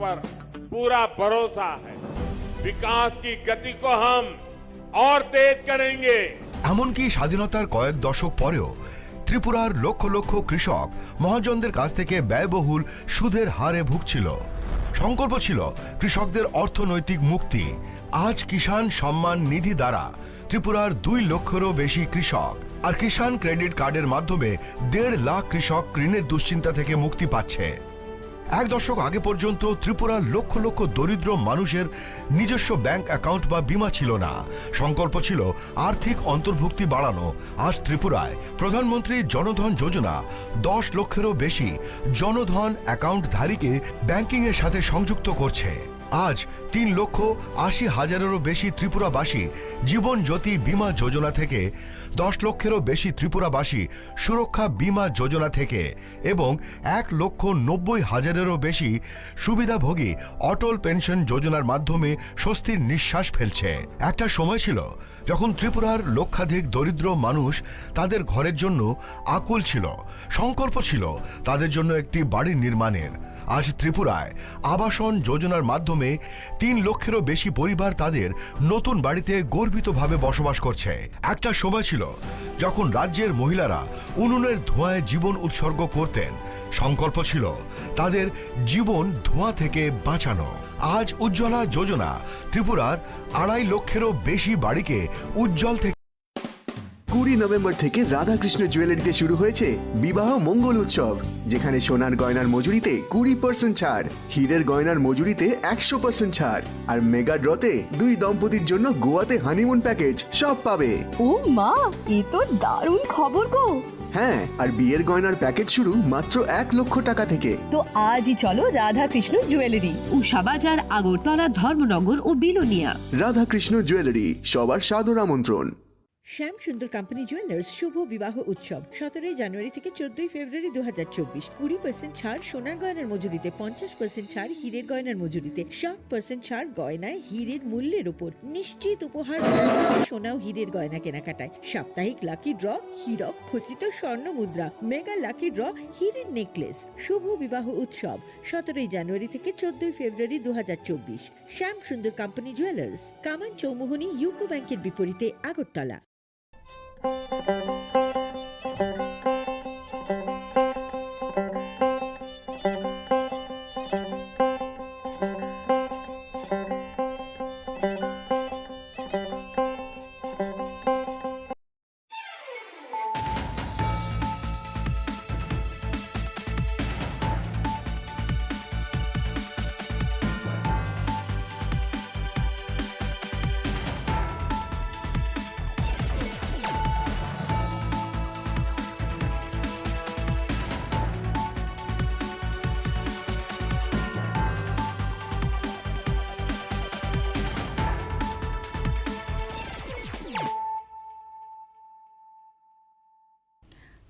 पर पूरा भरोसा है। विकास की गति को हम और तेज करेंगे। এমনকি স্বাধীনতার কয়েক দশক পরেও ত্রিপুরার লক্ষ লক্ষ কৃষক মহাজনদের কাছ থেকে ব্যয়বহুল সুদের হারে ভুগছিল। সংকল্প ছিল কৃষকদের অর্থনৈতিক মুক্তি। আজ কিষাণ সম্মান নিধি দ্বারা ত্রিপুরার 2 লক্ষেরও বেশি কৃষক আর কিষাণ ক্রেডিট কার্ডের মাধ্যমে 1.5 লাখ কৃষক ঋণের দুশ্চিন্তা থেকে মুক্তি পাচ্ছে। এক দশক আগে পর্যন্ত ত্রিপুরার লক্ষ লক্ষ দরিদ্র মানুষের নিজস্ব ব্যাংক অ্যাকাউন্ট বা বীমা ছিল না। সংকল্প ছিল আর্থিক অন্তর্ভুক্তি বাড়ানো। আজ ত্রিপুরায় প্রধানমন্ত্রী জনধন যোজনা 10 লক্ষেরও বেশি জনধন অ্যাকাউন্টধারীকে ব্যাংকিংয়ের সাথে সংযুক্ত করছে। আজ 3,80,000-এরও বেশি ত্রিপুরাবাসী জীবন জ্যোতি বীমা যোজনা থেকে, 10 লক্ষেরও বেশি ত্রিপুরাবাসী সুরক্ষা বীমা যোজনা থেকে এবং 1,90,000-এরও বেশি সুবিধাভোগী অটল পেনশন যোজনার মাধ্যমে স্বস্তির নিঃশ্বাস ফেলছে। একটা সময় ছিল যখন ত্রিপুরার লক্ষাধিক দরিদ্র মানুষ তাদের ঘরের জন্য আকুল ছিল। সংকল্প ছিল তাদের জন্য একটি বাড়ি নির্মাণের। আজ ত্রিপুরায় আবাসন যোজনার মাধ্যমে 3 লক্ষেরও বেশি পরিবার তাদের নতুন বাড়িতে গর্বিতভাবে বসবাস করছে। একটা সময় ছিল যখন রাজ্যের মহিলারা উনুনের ধোঁয়ায় জীবন উৎসর্গ করতেন। সংকল্প ছিল তাদের জীবন ধোঁয়া থেকে বাঁচানো। আজ উজ্জ্বলা যোজনা ত্রিপুরার 2.5 লক্ষেরও বেশি বাড়িকে উজ্জ্বল থেকে 20 নভেম্বর থেকে রাধাকৃষ্ণ জুয়েলারিতে শুরু হয়েছে বিবাহ মঙ্গল উৎসব, যেখানে সোনার গয়নার মজুরিতে 20% ছাড়, হীরের গয়নার মজুরিতে 100% ছাড় আর মেগা ড্রতে 2 দম্পতির জন্য গোয়াতে হানিমুন প্যাকেজ সব পাবে। ও মা, এ তো দারুণ খবর গো। হ্যাঁ, আর বিয়ের গয়নার প্যাকেজ শুরু মাত্র 1 লক্ষ টাকা থেকে। তো আজই চলো রাধাকৃষ্ণ জুয়েলারি, উষা বাজার, আগরতলা, ধর্মনগর ও বিলোনিয়া। রাধাকৃষ্ণ জুয়েলারি, সবার সাদর আমন্ত্রণ। শ্যাম সুন্দর কোম্পানি জুয়েলার্স শুভ বিবাহ উৎসব 17 জানুয়ারি থেকে 14 ফেব্রুয়ারি 2024। 20% ছাড় সোনার গয়নার মজুরিতে, 50% ছাড় হীরের গয়নার মজুরিতে, 60% ছাড় গয়নায় হীরের মূল্যের উপর, নিশ্চিত উপহার সোনা ও হীরের গয়না কেনাকাটায়, সাপ্তাহিক লাকি ড্র হীরক খচিত স্বর্ণ মুদ্রা, মেগা লাকি ড্র হীরের নেকলেস। শুভ বিবাহ উৎসব 17 জানুয়ারি থেকে 14 ফেব্রুয়ারি 2024। শ্যাম সুন্দর কোম্পানি জুয়েলার্স, কামান চৌমুহনী ইউকো ব্যাংকের বিপরীতে, Agartala.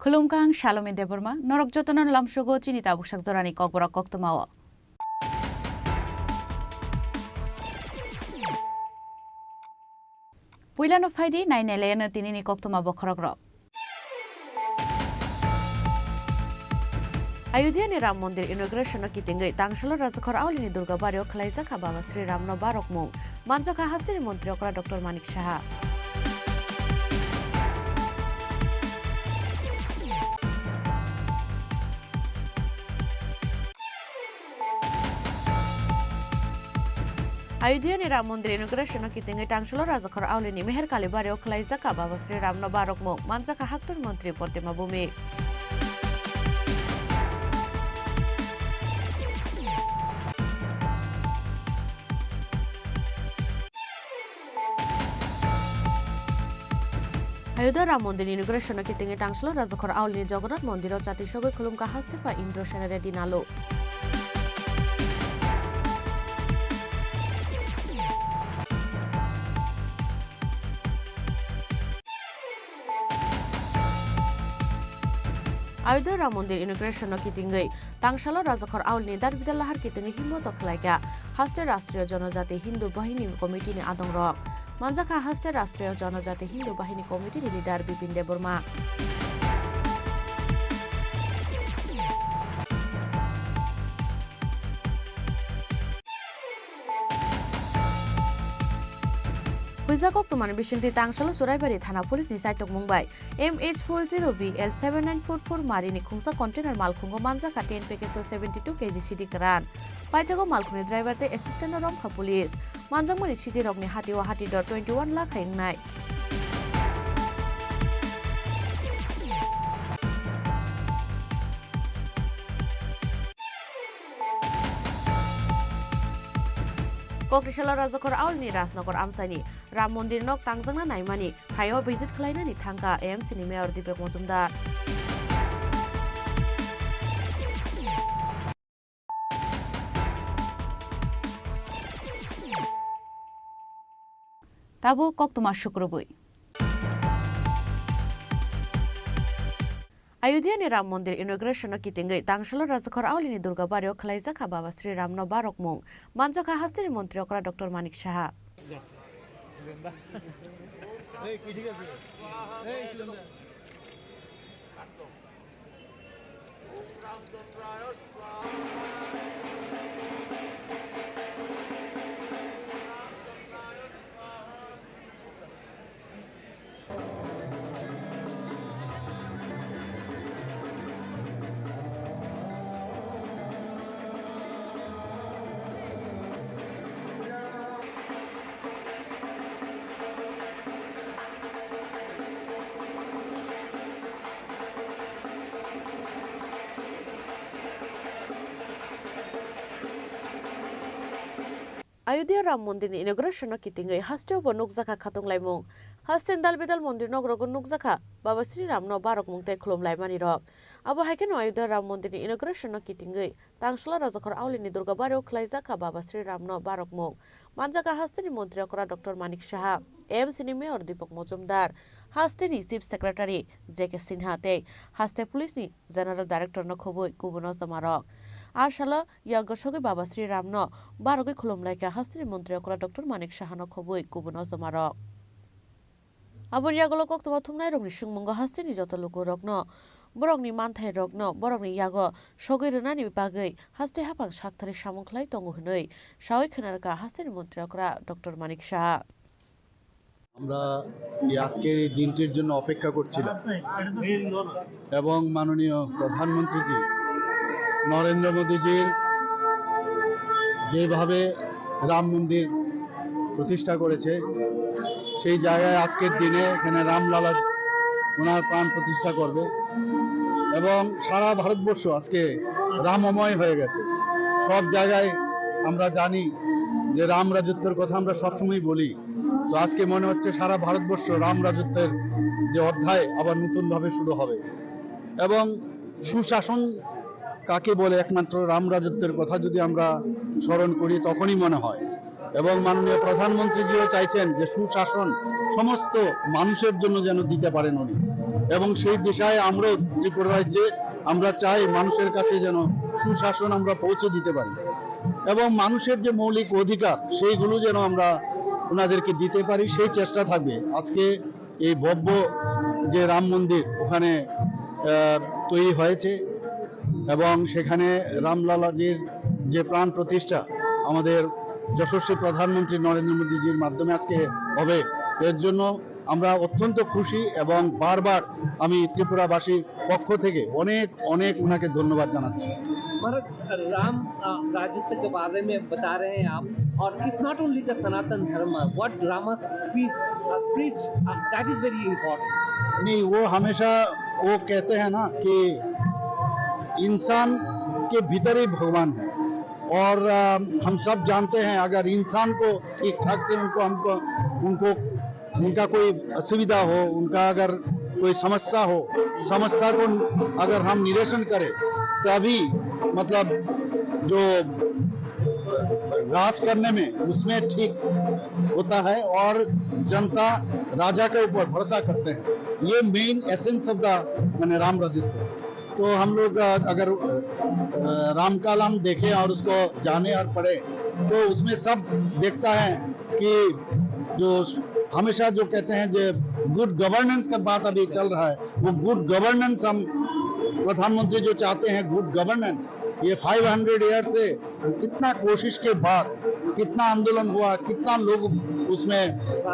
Khulumkang Shalome Deborma, Norok Jotonon Lamshogo, Chini Khorang Tripura, Kokborok Koktomawa. Puilan of Heidi, 9 Elena Tinini Koktoma Bokrogro. Ayudhya Ram Mandir inauguration kitingai Tangshalo Razakor Aulini Durga Bario Klaisa Kababa Sri Ramno Barok Mung Manjaka Hastri Montriokra Dr. Manik Shaha. Ayudhya Ram Mandir inauguration kitingai Tangshalo Razakor Aulini Meher Kalibario Klaisa Kababa Sri Ramno Barok Mung Manjaka Haktur Montri Portema Bumi. Ayodhya Ram Mandir inauguration kitingai Tangshalo Razakor Aulini Jagannath Mondir o Jatishogo Khulumka Hastepa Indro Shenare Dinalo. Ayodhya Ram Mandir inauguration kitingai Tangshalo Razakor Aulini Darbidallahar kitingai Himmat Okhlaiga Haste Rastriyo Jonojati Hindu Bahini Committee ni Adongrok Manjaka Haste Rastriyo Jonojati Hindu Bahini Committee ni Leader Bipin Deborma. Huizakok tumani bisinti tangsalo Suraibari Thana Police ni saitok mungbai MH40BL 7944 mari ni khungsa container malkhungo manjaka 10 package of 72 kg CD karan paithago malkhuni driver te assistant rom kha police manjangmani CD rokni hati wa hati dor 21 lakh khaingnai Kokrishala Rajakor Aulni Rasnagor Amsani Ram Mondir Nok Tangjangna Naimani Thayo visit Khlainani Thangka AMC ni Mayor Dipek Mojumdar Tabu Kok Tumar Shukrubui Ayodhya ni Ram Mondir inauguration kitingai Tangshala Rajakor Aulini Durga Baryo Khlaijaka Baba Sri Ram no Barok Mung Manjaka Hastini Mantri Okra Dr. Manik Shaha Ayodhya Ram Mondir ni inauguration kitingai hasteo bo nukjaka khatung laimung hasten dalbedal mondir nogrogo nukjaka Baba Sri Ram no Barok Mung te khlom laimani rok abo haikeno Ayodhya Ram Mondir ni inauguration kitingai Tangshala Rajakor Aulini Durga Baryo Khlaijaka Baba Sri Ram no Barok Mung manjaka hasteni mantri okra Dr. Manik Shaha AMC ni Mayor Dipek Mojumdar hasteni Chief Secretary JK Sinha te haste police ni General Director no khoboi kubuno samarok Ashala Yagosogi Baba Sri Ram no Barogi Khulumlaika Hastini Mantri Okra Dr. Manik Shahano Khoboi Kubuno Zamaro Abon Yagolo Kok Tuma Thungnai Rogni Shungmungo Hastini Joto Lugo Rogno Borogni Manthai Rogno Borogni Yago Shogi Runani Bagai Haste Hapang Shaktari Shamungklai Tongu Hunoi Shawi Khanarka Hastini Mantri Okra Dr. Manik Shah আমরা এই আজকের এই দিনটির জন্য অপেক্ষা করছিলাম এবং মাননীয় প্রধানমন্ত্রীজি নরেন্দ্র মোদীজির যেভাবে রাম মন্দির প্রতিষ্ঠা করেছে সেই জায়গায় আজকের দিনে এখানে রামলালা ওনার প্রাণ প্রতিষ্ঠা করবে এবং সারা ভারতবর্ষ আজকে রামময় হয়ে গেছে সব জায়গায় আমরা জানি যে রাম রাজত্বের কথা আমরা সবসময় বলি তো আজকে মনে হচ্ছে সারা ভারতবর্ষ রাম রাজত্বের যে অধ্যায় আবার নতুনভাবে শুরু হবে এবং সুশাসন কাকে বলে একমাত্র রাম রাজত্বের কথা যদি আমরা স্মরণ করি তখনই মনে হয় এবং মাননীয় প্রধানমন্ত্রীজিও চাইছেন যে সুশাসন সমস্ত মানুষের জন্য যেন দিতে পারেন উনি এবং সেই দিশায় আমরাও ত্রিপুরা রাজ্যে আমরা চাই মানুষের কাছে যেন সুশাসন আমরা পৌঁছে দিতে পারি এবং মানুষের যে মৌলিক অধিকার সেইগুলো যেন আমরা ওনাদেরকে দিতে পারি সেই চেষ্টা থাকবে আজকে এই ভব্য যে রাম মন্দির ওখানে তৈরি হয়েছে এবং সেখানে রামলালাজির যে প্রাণ প্রতিষ্ঠা আমাদের যশস্বী প্রধানমন্ত্রী নরেন্দ্র মোদীজির মাধ্যমে আজকে হবে এর জন্য আমরা অত্যন্ত খুশি এবং বারবার আমি ত্রিপুরাবাসীর পক্ষ থেকে অনেক অনেক ওনাকে ধন্যবাদ জানাচ্ছি राम राज्य के बारे में बता रहे हैं आप और इट्स नॉट ओनली द सनातन धर्म what Rama preach that is very important नहीं वो हमेशा वो कहते हैं ना कि इंसान के भीतर ही भगवान है और हम सब जानते हैं अगर इंसान को ठीक ठाक से उनको उनका कोई असुविधा हो उनका अगर कोई समस्या हो समस्या को अगर हम निरसन करें तभी मतलब जो राज करने में उसमें ठीक होता है और जनता राजा के ऊपर भरोसा करते हैं ये मेन एसेंस ऑफ द मैंने राम राजत्व तो हम लोग अगर राम कालाम देखें और उसको जाने और पढ़े तो उसमें सब देखता है कि जो हमेशा जो कहते हैं जो गुड गवर्नेंस का बात अभी चल रहा है वो गुड गवर्नेंस हम प्रधानमंत्री जो चाहते हैं गुड गवर्नेंस ये 500 ईयर से कितना कोशिश के बाद कितना आंदोलन हुआ, कितना लोग उसमें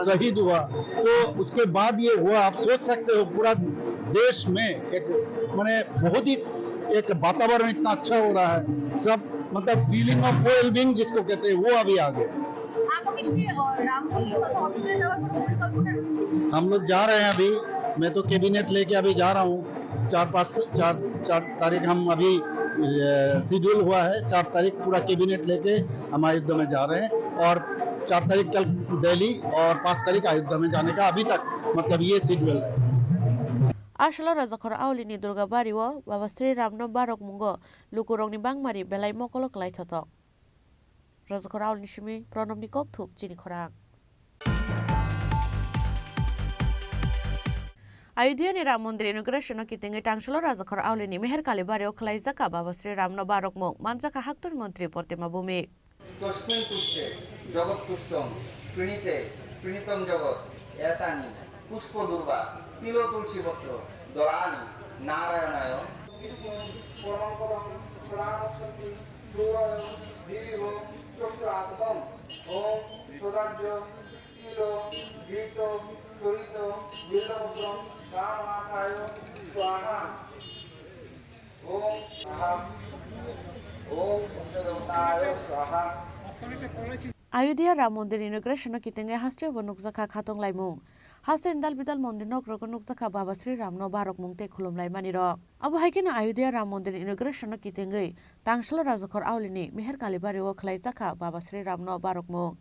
शहीद हुआ, तो उसके बाद ये हुआ। आप सोच सकते हो पूरा देश में एक माने बहुत ही एक वातावरण इतना अच्छा हो रहा है, सब मतलब फीलिंग ऑफ वेलबींग जिसको कहते हैं वो अभी आ गया। हम लोग जा रहे हैं अभी, मैं तो कैबिनेट लेके अभी जा रहा हूँ। 4 तारीख हम अभी शेड्यूल हुआ है, 4 तारीख पूरा कैबिनेट लेके हम अयोध्या में जा रहे हैं, और 4 तारीख कल दिल्ली और 5 तारीख अयोध्या में जाने का अभी तक मतलब ये शेड्यूल है। Ashala Razakor Aulini Durga Bariwo, Baba Sri Ramno Barok Mungo, Lukurongni Bangmari, Belai Mokolok Laitato. Razakor Aulnishimi, Pronomni Koktuk, Chini Khorang. Ayodhya ni Ram Mandir inauguration ki tingi Tangshala Razakor Aulini Meher Kalibari Oklai Zaka Baba Sri Ramno Barok Mung, Manjaka Haktur Mantri Portima Bumi. তস্মিন তুষ্টে জগৎ তুষ্টম প্রণীতে প্রণীতম জগৎ এতানি পুষ্প দুর্বা তিল তুলসী পত্র দলানি নারায়ণায় পরমপদম প্রাণশক্তি সুরায় দীর্ঘ চক্রাতম ওম সদার্য তিল গীত সরিত বিল্লপত্র কামাথায় স্বাহা ওম স্বাহা ওম পঞ্চদন্তায় স্বাহা। Ayodhya Ram Mandir inauguration ki tingi Hastre Nukjaka Khatong Laimung. Haste Indal Bidal Mandir nok Rokon Nukjaka Baba Sri Ramno Barok Mung te Khulum Laimani ro. Abu Haikina Ayodhya Ram Mandir inauguration ki tingi Tangshala Razakor Aulini Meher Kalibari Oklai Zaka Baba Sri Ramno Barok Mung.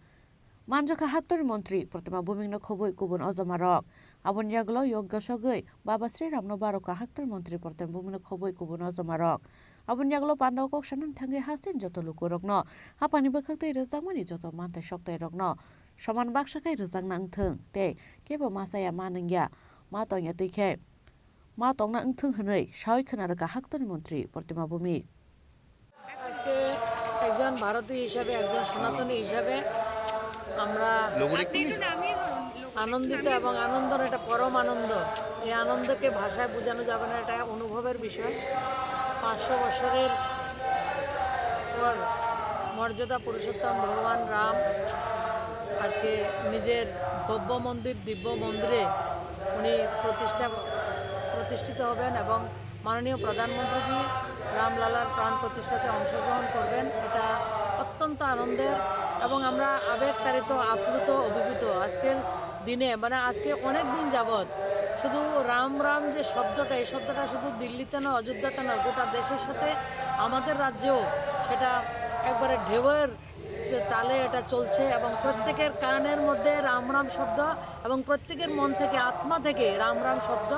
Manjaka Haktor Mantri Portima Buming no Khoboi Kubun Ozamarok. Abun Yaglo Yogga Shogoi Baba Sri Ramno Baroka Haktor Mantri Portem Buming no Khoboi Kubun Ozamarok. Abun Yaglo Pando Kok Shanan Tangi Hasin Joto Lukurokno. Hapani Bakakte Rezamani Joto Mante Shokte Rokno. Shaman Bakshaka Rezang Nang Tung Te Kebo Masaya Manangya Matong Yatike Matong Nang Tung Hunay Shai Kanaraka Haktor Mantri Portima Bumi. আজকে একজন ভারতীয় হিসাবে একজন সনাতনী হিসাবে আমরা আনন্দিত এবং আনন্দের এটা পরম আনন্দ। এই আনন্দকে ভাষায় বোঝানো যাবে না, এটা অনুভবের বিষয়। 500 বছরের পর মর্যাদা পুরুষোত্তম ভগবান রাম আজকে নিজের ভব্য মন্দির দিব্য মন্দিরে উনি প্রতিষ্ঠিত হবেন এবং মাননীয় প্রধানমন্ত্রীজি রামলালার প্রাণ প্রতিষ্ঠাতে অংশগ্রহণ করবেন। এটা অত্যন্ত আনন্দের এবং আমরা আবেগতাড়িত আপ্লুত অভিভূত আজকের দিনে, মানে আজকে অনেক দিন যাবৎ শুধু রাম রাম যে শব্দটা, এই শব্দটা শুধু দিল্লিতে নয়, অযোধ্যাতে নয়, গোটা দেশের সাথে আমাদের রাজ্যেও সেটা একবারে ঢেউয়ের যে তালে এটা চলছে এবং প্রত্যেকের কানের মধ্যে রাম রাম শব্দ এবং প্রত্যেকের মন থেকে আত্মা থেকে রাম রাম শব্দ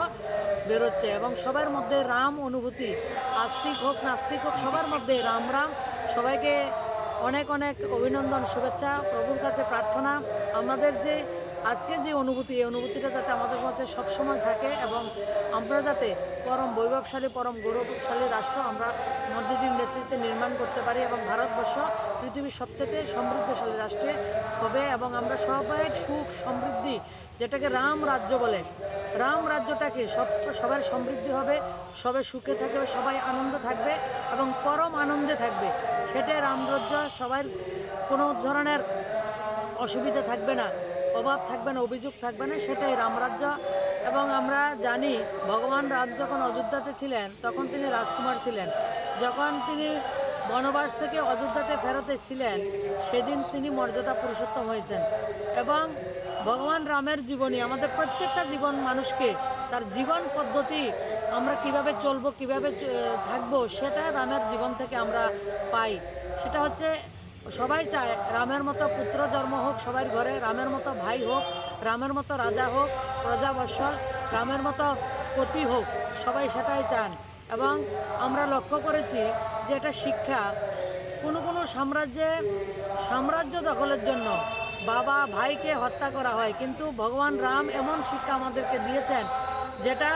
বেরোচ্ছে এবং সবার মধ্যে রাম অনুভূতি, আস্তিক হোক নাস্তিক হোক সবার মধ্যে রাম রাম। সবাইকে অনেক অনেক অভিনন্দন, শুভেচ্ছা, প্রভুর কাছে প্রার্থনা আমাদের যে আজকে যে অনুভূতি, এই অনুভূতিটা যাতে আমাদের মধ্যে সবসময় থাকে এবং আমরা যাতে পরম বৈভবশালী পরম গৌরবশালী রাষ্ট্র আমরা মোদিজির নেতৃত্বে নির্মাণ করতে পারি এবং ভারতবর্ষ পৃথিবীর সবচেয়ে সমৃদ্ধশালী রাষ্ট্রে হবে এবং আমরা সবাই সুখ সমৃদ্ধি, যেটাকে রাম রাজ্য বলে, রাম রাজ্যটাকে সবার সমৃদ্ধি হবে, সবাই সুখে থাকবে, সবাই আনন্দ থাকবে এবং পরম আনন্দে থাকবে। সেটাই রাম রাজ্য, সবার কোনো ধরনের অসুবিধা থাকবে না, অভাব থাকবে না, অভিযোগ থাকবে না, সেটাই রামরাজ্য। এবং আমরা জানি ভগবান রাম যখন অযোধ্যাতে ছিলেন তখন তিনি রাজকুমার ছিলেন, যখন তিনি বনবাস থেকে অযোধ্যাতে ফেরত এসেছিলেন সেদিন তিনি মর্যাদা পুরুষোত্তম হয়েছেন। এবং ভগবান রামের জীবনী আমাদের প্রত্যেকটা জীবন মানুষকে তার জীবন পদ্ধতি আমরা কিভাবে চলবো, কিভাবে থাকবো, সেটা রামের জীবন থেকে আমরা পাই। সেটা হচ্ছে সবাই চায় রামের মতো পুত্র জন্ম হোক সবার ঘরে, রামের মতো ভাই হোক, রামের মতো রাজা হোক, প্রজাবৎসল, রামের মতো পতি হোক, সবাই সেটাই চান। এবং আমরা লক্ষ্য করেছি যে এটা শিক্ষা, কোনো কোনো সাম্রাজ্য দখলের জন্য বাবা ভাইকে হত্যা করা হয়, কিন্তু ভগবান রাম এমন শিক্ষা আমাদেরকে দিয়েছেন যেটা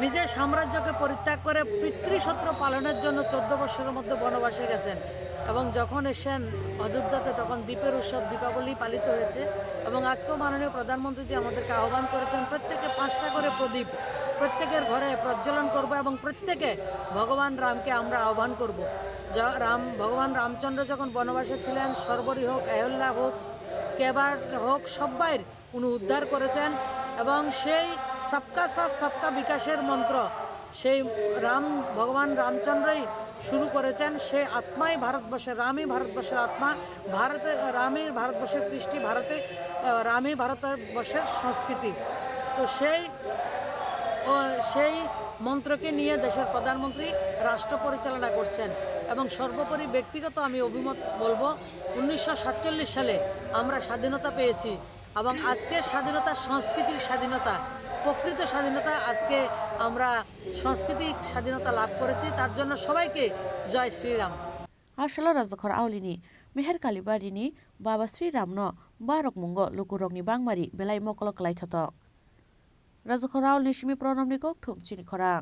নিজের সাম্রাজ্যকে পরিত্যাগ করে পিতৃশত্রু পালনের জন্য 14 বছরের মধ্যে বনবাসে গেছেন এবং যখন এসেন অযোধ্যাতে তখন দ্বীপের উৎসব দীপাবলি পালিত হয়েছে। এবং আজকেও মাননীয় প্রধানমন্ত্রীজি আমাদেরকে আহ্বান করেছেন প্রত্যেকে 5টা করে প্রদীপ প্রত্যেকের ঘরে প্রজ্বলন করব এবং প্রত্যেকে ভগবান রামকে আমরা আহ্বান করব ভগবান রামচন্দ্র যখন বনবাসে ছিলেন, সর্বরী হোক, অহল্যা হোক, কেবার হোক, সবাই উনি উদ্ধার করেছেন। এবং সেই সবকা সাথ সবকা বিকাশের মন্ত্র সেই ভগবান রামচন্দ্রই শুরু করেছেন। সে আত্মাই ভারতবর্ষের, রামই ভারতবর্ষের আত্মা, রামই ভারতবর্ষের কৃষ্টি, রামই ভারতবর্ষের সংস্কৃতি। তো সেই মন্ত্রকে নিয়ে দেশের প্রধানমন্ত্রী রাষ্ট্র পরিচালনা করছেন। এবং সর্বোপরি ব্যক্তিগত আমি অভিমত বলবো, 1947 সালে আমরা স্বাধীনতা পেয়েছি এবং আজকের স্বাধীনতা সংস্কৃতির স্বাধীনতা, প্রকৃত স্বাধীনতা। আজকে আমরা সাংস্কৃতিক স্বাধীনতা লাভ করেছি, তার জন্য সবাইকে জয় শ্রীরাম। আসলে রাজখর আউলিনি মেহের কালিবাড়িনি বাবা শ্রীরামন বারক মুঙ্গ লুকুরকনি বাংমারি বেলাই মকল কলাই থাতক রাজখর আউলনি সিমি প্রণামনি ককথুম চিনি খরাং।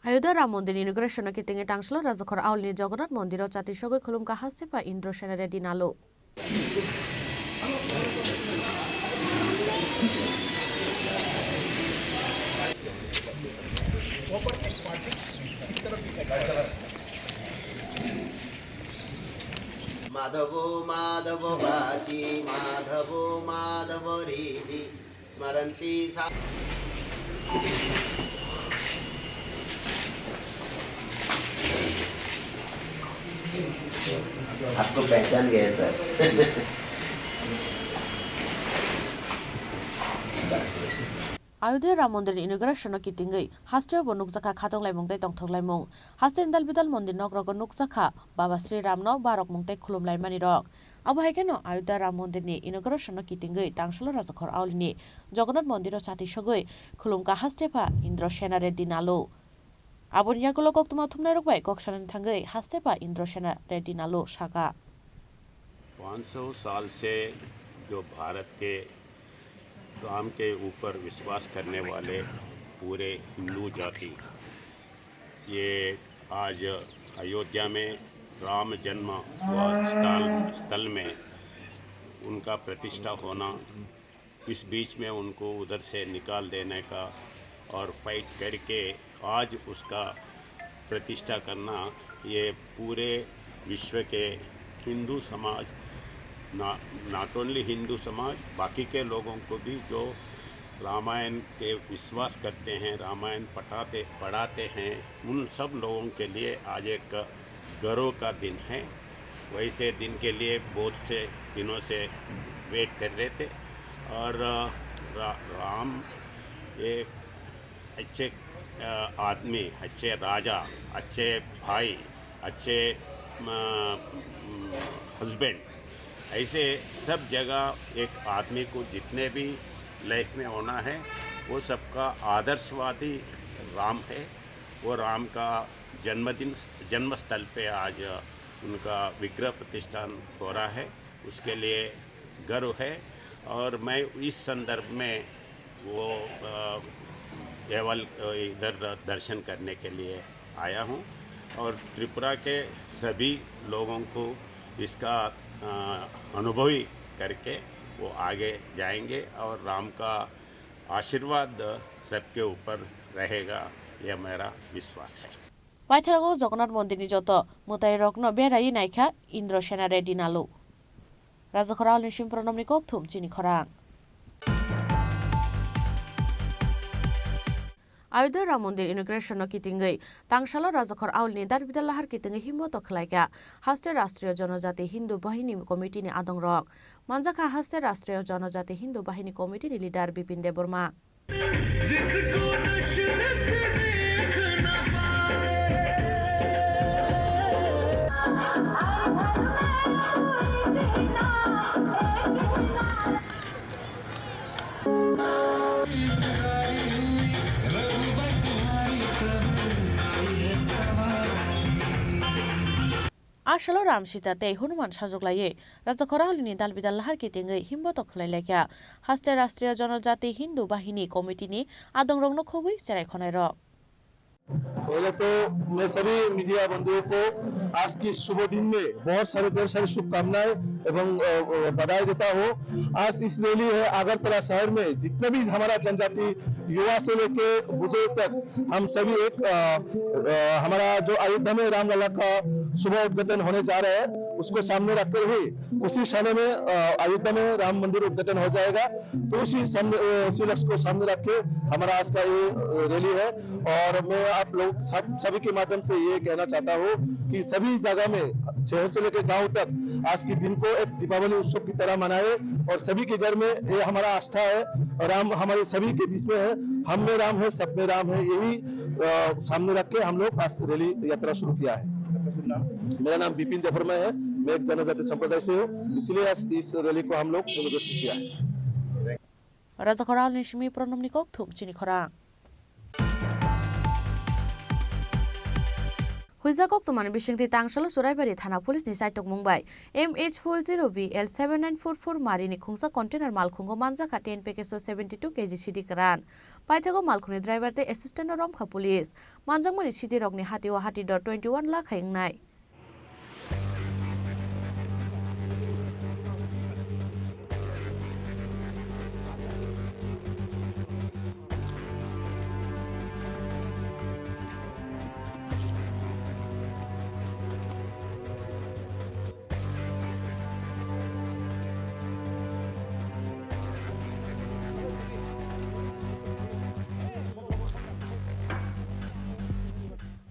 अयोध्या राम मंदिर इनग्रेशन के तिंगे टांगसलो राजखर आउलनि जगन्नाथ मंदिर चातिसगै खुलुमका हास्तेपा इंद्र सेनारे दिनालो माधव माधव वाची माधव माधव रे स्मरन्ति सा। आपको पहचान गए सर। अयोध्या राम मंदिर इनग्रेशन की तिंगै हास्ते नुकजाखा खातंगलाय मुंगताय तंथंगलाय मुं हास्ते इंदाल बिदाल मंदिर नगरग नुकजाखा बाबा श्रीरामन बारक मुंगताय खुलुमलाय मानि रक अबहायकेनो अयोध्या राम मंदिर नि इनग्रेशन की तिंगै तांसलो राजखर आउलनि जगन्नाथ मंदिर चातिसगै खुलुमका हास्तेफा इंद्र सेनारे दिनालो आबनियागुलो कक्तुमा थुमनाय रकबाय कक्साननि थांगै हास्तेफा इंद्र सेनारे दिनालो साका 500 साल से जो भारत के राम के ऊपर विश्वास करने वाले पूरे हिंदू जाति ये आज अयोध्या में राम जन्म स्थल में उनका प्रतिष्ठा होना, इस बीच में उनको उधर से निकाल देने का और फाइट करके आज उसका प्रतिष्ठा करना, ये पूरे विश्व के हिंदू समाज, नॉट ओनली हिंदू समाज, बाकी के लोगों को भी जो रामायण के विश्वास करते हैं, रामायण पढ़ाते हैं, उन सब लोगों के लिए आज एक गर्व का दिन है। वैसे दिन के लिए बहुत से दिनों से वेट कर रहे थे और राम एक अच्छे आदमी, अच्छे राजा, अच्छे भाई, अच्छे हस्बैंड, ऐसे सब जगह एक आदमी को जितने भी लाइफ में होना है वो सबका आदर्शवादी राम है। वो राम का जन्मस्थल पे आज उनका विग्रह प्रतिष्ठान हो रहा है, उसके लिए गर्व है। और मैं इस संदर्भ में वो केवल इधर दर्शन करने के लिए आया हूँ और त्रिपुरा के सभी लोगों को इसका अनुभवी करके वो आगे जाएंगे और राम का आशीर्वाद सबके ऊपर रहेगा, यह मेरा विश्वास है। पाइथागो जगन्नाथ मंदिर नि जत मुताय रक्न बेराई नायखा इंद्र सेनारे दिनालो राजखर आउलनि सिम प्रणामनि ककथुम चिनि खरां। अयोध्या राम मंदिर इनग्रेशन की तिंगै तांगशाला राजखर आउलनि दारबिदाल लाहार की तिंगै हिम्मत खलायका हास्ते राष्ट्रीय जनजाति हिंदू बाहिनी कमिटी नि आदं रक मानजाखा हास्ते राष्ट्रीय जनजाति हिंदू बाहिनी कमिटी नि लीडर बिपिन देबबर्मा आशल राम सीता ते हनुमान साजुगलाये राजखर आउलनि दालबिदाल लाहार की तिंगै हिम्मत खलायलायका हास्ते राष्ट्रीय जनजाति हिंदू बाहिनी कमिटी नि आदं रंनो खबै चेराय खनाय रक पहले तो मैं सभी मीडिया बंधुओं को आज की शुभ दिन में बहुत सारे ढेर सारी शुभकामनाएं एवं बधाई देता हूँ। आज इस रैली है अगरतला शहर में जितने भी हमारा जनजाति युवा से लेके बुजुर्ग तक हम सभी एक हमारा जो अयोध्या में रामलला का शुभ उद्घाटन होने जा रहा है उसको सामने रखकर ही उसी समय में अयोध्या में राम मंदिर उद्घाटन हो जाएगा। तो उसी लक्ष्य को सामने रख के हमारा आज का ये रैली है। और मैं आप लोग सभी के माध्यम से ये कहना चाहता हूँ कि सभी जगह में शहर से लेकर गांव तक आज के दिन को एक दीपावली उत्सव की तरह मनाए और सभी के घर में ये हमारा आस्था है। राम हमारे सभी के बीच में है, हम में राम है, सब में राम है, यही सामने रख के हम लोग आज रैली यात्रा शुरू किया है। मेरा नाम बिपिन देववर्मा है, मैं एक जनजाति संप्रदाय से हूँ, इसलिए इस रैली को हम लोग इनोग्रेशन किया है। राजाखर निशमी प्रणमनिको थुम चिनी खरां हुइजाकक तुमान बिसिंगति तांगसाल सुराइबारि थाना पुलिसनि साइटक मुंबाइ MH40BL7944 मारिनि खुंसा कन्टेनार मालखुंगो मानजाखा 10 पेकेटसो 72 केजि सिडि करान पाइथागो मालखुनि ड्राइभारते एसिस्टेन्ट रमखा पुलिस मानजांमनि सिडि रगनि हातिवा हातिदर 21 लाख हायंनाय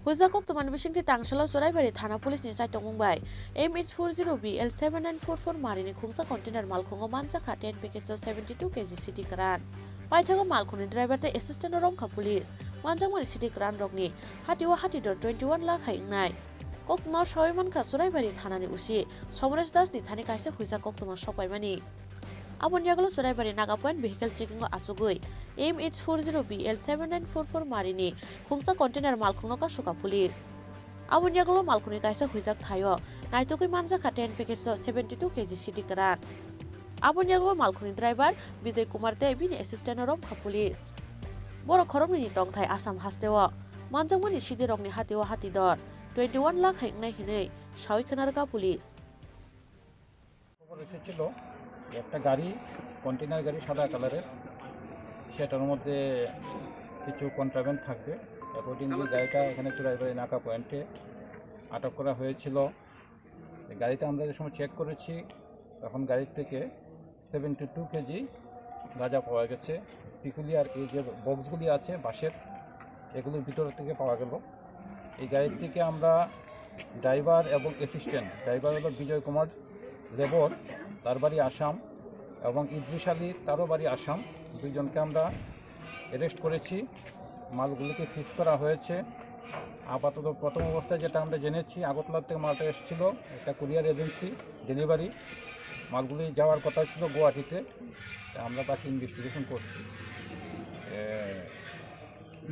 हुइजाकक तुमान बिसिंगति तांगसाल सुराइबारि थाना पुलिसनि साइटक मुंबाइ MH40BL7944 मारिनि खुंसा कन्टेनार मालखुंगो मानजाखा 10 पेकेटसो 72 केजि सिडि करान पाइथागो मालखुनि ड्राइभारते एसिस्टेन्ट रमखा पुलिस मानजांमनि सिडि करान रगनि हातिवा हातिदर 21 लाख हायंनाय कक्तुमाव सवाइमानखा सुराइबारि थानानि उसि समरेश दासनि थानि काइसे हुइजाकक तुमा सपाइमानि आबनियागल सुराइबारि नागा पॉइंट भेहिकल चेकिंग आसुगुई MH40BL7944 मारिनि खुंसा कन्टेनार मालखुंगो सुका पुलिस आबनियागल मालखुनि काइसे हुइजाक थायो नाइतुकुइ मानजाखा 10 पेकेटसो 72 केजि सिडि करान आबनियागल मालखुनि ड्राइभार विजय कुमार ते बिनि एसिस्टेन्ट रमखा पुलिस बर खरमनि तंथाय आसाम हास्तेव मानजांमनि सिडि रगनि हातिवा हातिदर 21 लाख हायंनाय हिनै सावै खोनारगा पुलिस একটা গাড়ি কন্টেনার গাড়ি সাদা কালারের সেটার মধ্যে কিছু কন্ট্রাব্যান্ড থাকবে অ্যাকর্ডিংলি গাড়িটা এখানে চুরাইবাড়ি নাকা পয়েন্টে আটক করা হয়েছিল। গাড়িটা আমরা যে সময় চেক করেছি তখন গাড়ির থেকে 72 কেজি গাঁজা পাওয়া গেছে। পিকুলিয়ার এই যে বক্সগুলি আছে বাঁশের এগুলোর ভিতর থেকে পাওয়া গেল। এই গাড়ির থেকে আমরা ড্রাইভার এবং অ্যাসিস্ট্যান্ট ড্রাইভার হলো বিজয় কুমার লেবর তার বাড়ি আসাম এবং ইদ্রিস আলী তারও বাড়ি আসাম দুইজনকে আমরা অ্যারেস্ট করেছি। মালগুলিকে সিজ করা হয়েছে। আপাতত প্রথম অবস্থায় যেটা আমরা জেনেছি আগরতলা থেকে মালটা এসেছিল একটা কুরিয়ার এজেন্সি ডেলিভারি মালগুলি যাওয়ার কথা ছিল গুয়াহাটিতে আমরা তাকে ইনভেস্টিগেশন করছি।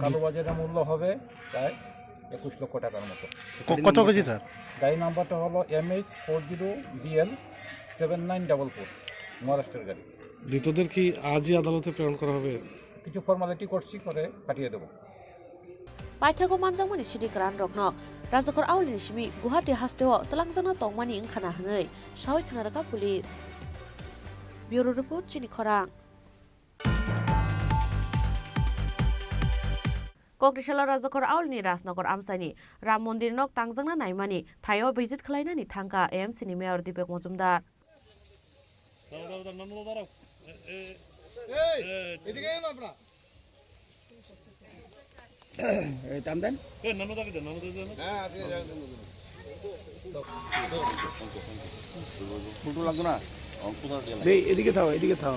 কালোবাজারের মূল্য হবে প্রায় 21 লক্ষ টাকার মতো। কত কেজি স্যার? গাড়ি নাম্বারটা হলো MH40BL7944 মহারাষ্ট্রের গাড়ি। ধৃতদের কি আজই আদালতে প্রেরণ করা হবে? কিছু ফর্মালিটি করছি করে পাঠিয়ে দেব। पाइथागो मानजांमनि सिडि करान रगनो राजाखर आवलिनि सिमि गुवाहाटी हास्तेव तलांजना तंगमानि ओंखाना हनै सावै खोनारगा पुलिस ब्यूरो रिपोर्ट चिनि खरां कक्रिशाला राजाखर आवलिनि राजनगर आमसाइनि राम मन्दिर नक तांजांना नायमानि थायो भिजिट खालायनानि थांगा एएमसीनि मेयर दीपक मजुमदार এদিকে থাও এদিকে থাও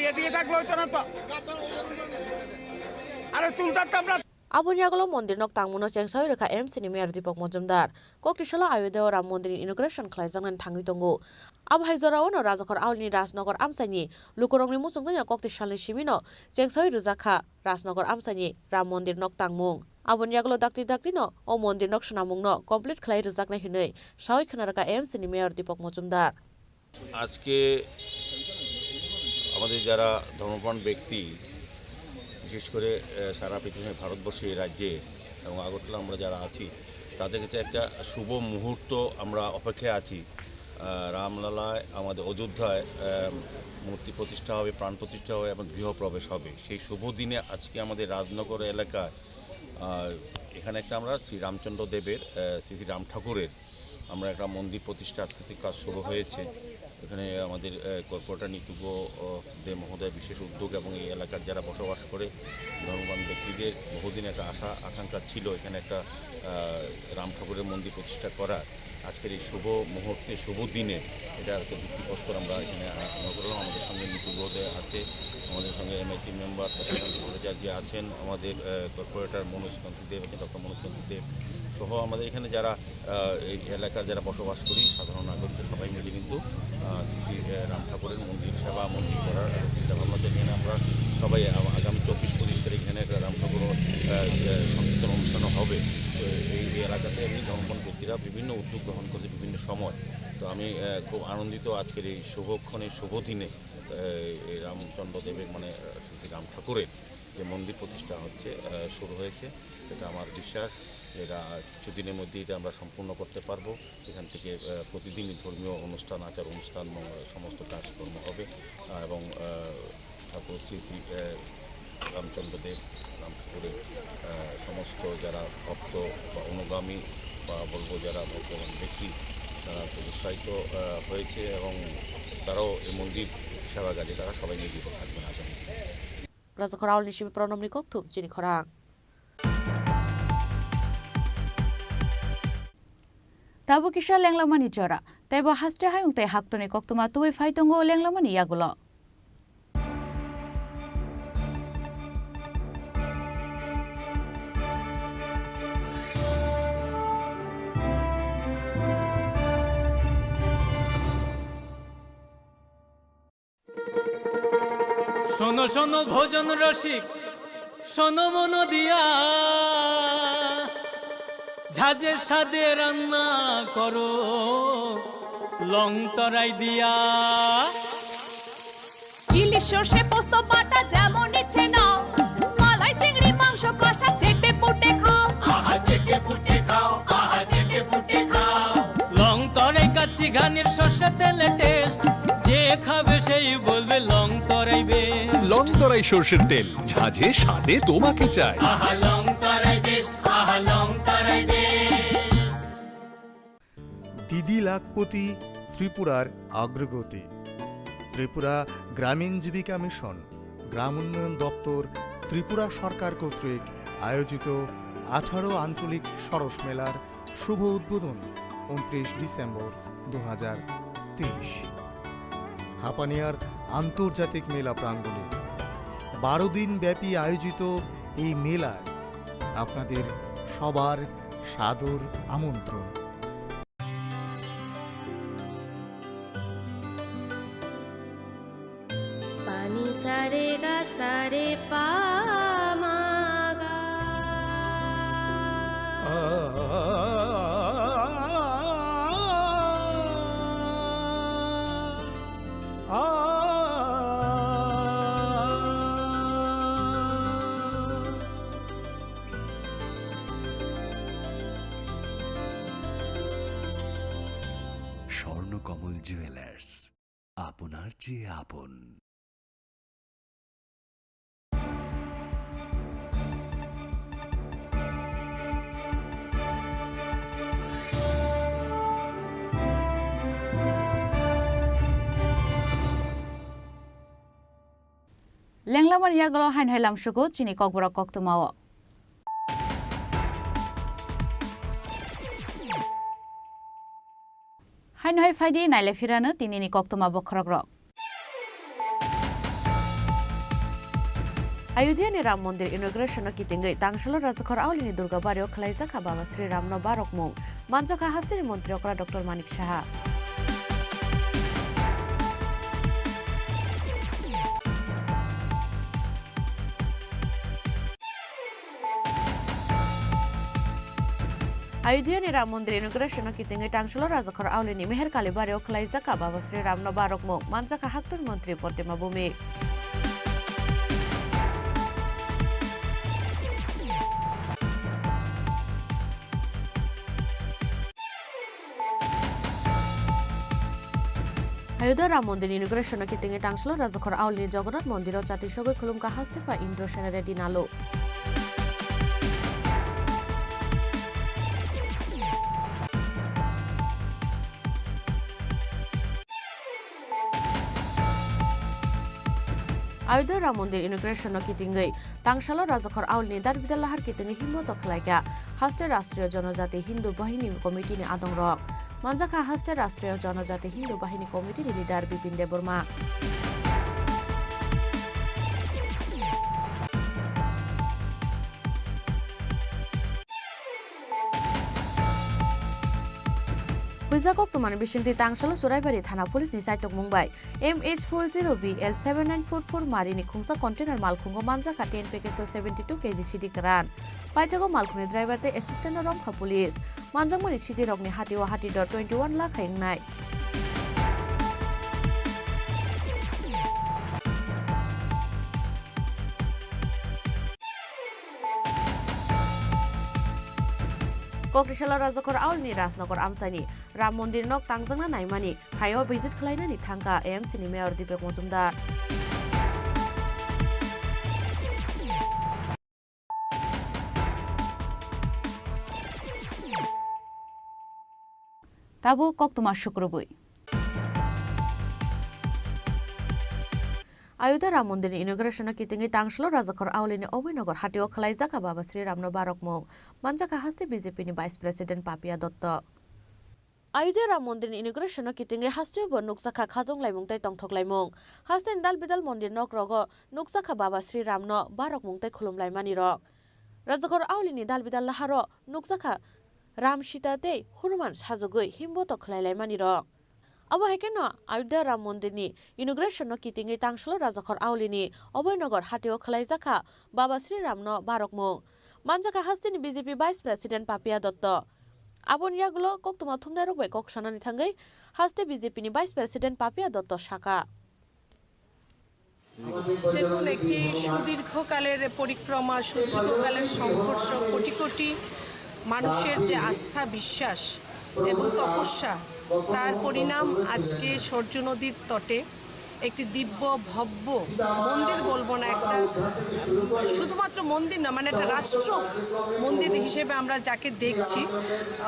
এদিকে থাকলে হইতো না তো আরে তুলতাম আমরা आबुनियागल मन्दिर नक तांमुनो चेंसाय रेखा एमसीनि मेयर दीपक मजुमदार कक्रिशाला आयोध्या राम मन्दिर इनोग्रेशन खालायजांनानै थांगि दंगो आबहाय जरावनो राजाखर आवलिनि राजनगर आमसाइनि लुकरंनि मुसुंदोया कक्रिशालनि सिमिनो चेंसाय रुजाखा राजनगर आमसाइनि राम मन्दिर नक तांमुं आबुनियागल दाक्ति दाक्तिनो ओ मन्दिर नक सुनामुंनो कमप्लिट खालाय रुजाकनाय हिनै सावै खोनारगा एमसीनि मेयर दीपक मजुमदार আজকে আমাদের যারা ধর্মপ্রাণ ব্যক্তি বিশেষ করে সারা পৃথিবী ভারতবর্ষে এই রাজ্যে এবং আগরতলা আমরা যারা আছি তাদের কাছে একটা শুভ মুহূর্ত আমরা অপেক্ষায় আছি। রামলালায় আমাদের অযোধ্যায় মূর্তি প্রতিষ্ঠা হবে, প্রাণ প্রতিষ্ঠা হবে এবং গৃহপ্রবেশ হবে। সেই শুভ দিনে আজকে আমাদের রাজনগর এলাকায় এখানে একটা আমরা শ্রী রামচন্দ্র দেবের শ্রী শ্রী রাম ঠাকুরের আমরা একটা মন্দির প্রতিষ্ঠা আজকে কাজ শুরু হয়েছে। এখানে আমাদের কর্পোরেটর নিতুব্য দে মহোদয় বিশেষ উদ্যোগ এবং এই এলাকার যারা বসবাস করে ধর্মবান ব্যক্তিদের বহুদিন একটা আশা আকাঙ্ক্ষা ছিল এখানে একটা রাম ঠাকুরের মন্দির প্রতিষ্ঠা করার। আজকের এই শুভ মুহূর্তে শুভ দিনে এটা একটা ভিত্তিপ্রস্তর আমরা এখানে আরম্ভ করলাম। আমাদের সঙ্গে নিতুব্য আছে, আমাদের সঙ্গে এমআইসি মেম্বার যে আছেন, আমাদের কর্পোরেটর মনোজকান্তি দেব আছেন, ডক্টর মনোজকান্তি দেব সহ আমাদের এখানে যারা এই এলাকার যারা বসবাস করি সাধারণ নাগরিক সবাই মিলে কিন্তু শ্রী রাম ঠাকুরের মন্দির সেবা মন্দির করার চিন্তাভাবনা এখানে আমরা সবাই আগামী 24-25 তারিখ এখানে একটা রাম ঠাকুর সংকীর্তন অনুষ্ঠান হবে। তো এই এলাকাতে এমনি ধর্মবন ব্যক্তিরা বিভিন্ন উদ্যোগ গ্রহণ করছে বিভিন্ন সময়। তো আমি খুব আনন্দিত আজকের এই শুভক্ষণে শুভ দিনে রামচন্দ্র দেবের মানে শ্রী রাম ঠাকুরের যে মন্দির প্রতিষ্ঠা হচ্ছে শুরু হয়েছে। সেটা আমার বিশ্বাস এটা কিছুদিনের মধ্যে এটা আমরা সম্পূর্ণ করতে পারবো। এখান থেকে প্রতিদিনই ধর্মীয় অনুষ্ঠান আচার অনুষ্ঠান সমস্ত কাজকর্ম হবে এবং ঠাকুর শ্রী শ্রী রামচন্দ্র দেব রাম ঠাকুরের সমস্ত যারা ভক্ত বা অনুগামী বা বলবো যারা ভক্তবান ব্যক্তি তারা উৎসাহিত হয়েছে এবং তারাও এই মন্দির সেবা কাজে তারা সবাই নিয়োজিত থাকবেন আগামী। রাজখর আউল নিশিবি প্রণব নিকক থুম চিনি খরাং Tabu kisha lenglamani jora. Tebo hastre hayung te haktoni koktuma tuwe faitongo lenglamani yagulo. শোনো শোনো ভোজন রসিক, শোনো মন দিয়া, ঝাঁঝের সাদে রান্না করো লং তরাই দিয়া। ইলিশ সর্ষে পোস্ত বাটা যেমন ইচ্ছে নাও, মালাই চিংড়ি মাংস কষা চেটে পুটে খাও, আহা চেটে পুটে খাও, আহা চেটে পুটে খাও। লং তরাই কাচ্চি ঘানির সর্ষে তেলে টেস্ট, যে খাবে সেই বলবে লং তরাই বেশ। লং তরাই সর্ষের তেল, ঝাঁঝে স্বাদে তোমাকে চাই। আহা লং তরাই বেস্ট, আহা লং তরাই বেস্ট। দিদি লাখপতি ত্রিপুরার অগ্রগতি। ত্রিপুরা গ্রামীণ জীবিকা মিশন, গ্রাম উন্নয়ন দপ্তর, ত্রিপুরা সরকার কর্তৃক আয়োজিত 18 আঞ্চলিক সরস মেলার শুভ উদ্বোধন 29 ডিসেম্বর 2023 হাপানিয়ার আন্তর্জাতিক মেলা প্রাঙ্গণে। 12 দিন ব্যাপী আয়োজিত এই মেলায় আপনাদের সবার সাদর আমন্ত্রণ। পানি সারে গা সারে পা মা গা। স্বর্ণকমল জুয়েলার্স, আপনার চেয়ে আপন। Lenglaman yagulo hain hailam shugo chini kokborok koktumao. Hain hai faidi naile firano tinini koktuma bokhrogrok. Ayodhya ni Ram Mandir inauguration ki tingai tangshalo Rajakhor Aulini Durga Bario Khalaisa Baba Sri Ram no Barok Mung Manjaka Hastiri Mantri Okra Dr. Manik Shaha. Ayodhya ni Ram Mandir inauguration ki tingai tangshalo Rajakhor Aulini Meher Kali Bario Khalaisa Baba Sri Ram no Barok Mung Manjaka Haktur Mantri Portima Bumi. Ayuda Ram Mondir inauguration kitinge tangslo Rajakhor Aulni Jagannath Mondiro Chatisogoi khulumka hastepa Indro Senare dinalo. Ayuda Ram Mondir inauguration kitinge tangsalo Rajakhor Aulni Darbidal lahar kitinge himmoto khlaika haste Rastriyo Jonojati Hindu Bahini Committee ni adongrok. Manjaka haste Rastriyo Jonojati Hindu Bahini Committee ni leader Bipin Deborma. Huizakok tuman bishinti tangsalo Suraibari Thana Police ni saitok Mumbai MH40BL7944 mari ni khungsa container malkhungo manjaka 10 package 72 kg CD karan paithago malkhuni driver te assistant romkha police manjangmani CD rokni hatiwa hati dor 21 lakh haingnai Kokrishala Rajakhor Aulni Rasnagor Amsani Ram Mondir nok tangjangna naimani thayo visit khlainani thangka AMC ni mayor Dipek Mojumdar Tabo kok tomar শুক্রবই Ayuda Ram Mondir inauguration kitinge tangslo Rajakhor Aulni Obinogor hatio khalaijaka Baba Sri Ramno Barokmok manjaka haste BJP ni Vice President Papia Dotto Ayuda Ram Mondir inauguration kitinge haste bo nuksaka khadong laimung tai tongthok laimung haste dal bidal mondir nok rogo nuksaka Baba Sri Ramno Barokmung tai khulum laimani rok Rajakhor Aulni dal bidal laharo nuksaka Ram Sita te Hanuman sajogoi himboto khlai laimani rok Abo hekeno Ayuda Ram Mondir ni inauguration kitinge tangslo Rajakhor Aulni Obinogor hatio khalaijaka Baba Sri Ramno Barokmung manjaka haste ni BJP Vice President Papia Dotto Abon yagulo koktuma thumna rokbai kok sanani thangai haste BJP ni Vice President Papia Dotto shaka দেখুন একটি সুদীর্ঘকালের পরিক্রমা সুদীর্ঘকালের সংঘর্ষ কোটি কোটি মানুষের যে আস্থা বিশ্বাস এবং তপস্যা তার পরিণাম আজকে সূর্য নদীর তটে একটি দিব্য ভব্য মন্দির বলবো না একটা শুধুমাত্র মন্দির না মানে একটা রাষ্ট্র মন্দির হিসেবে আমরা যাকে দেখছি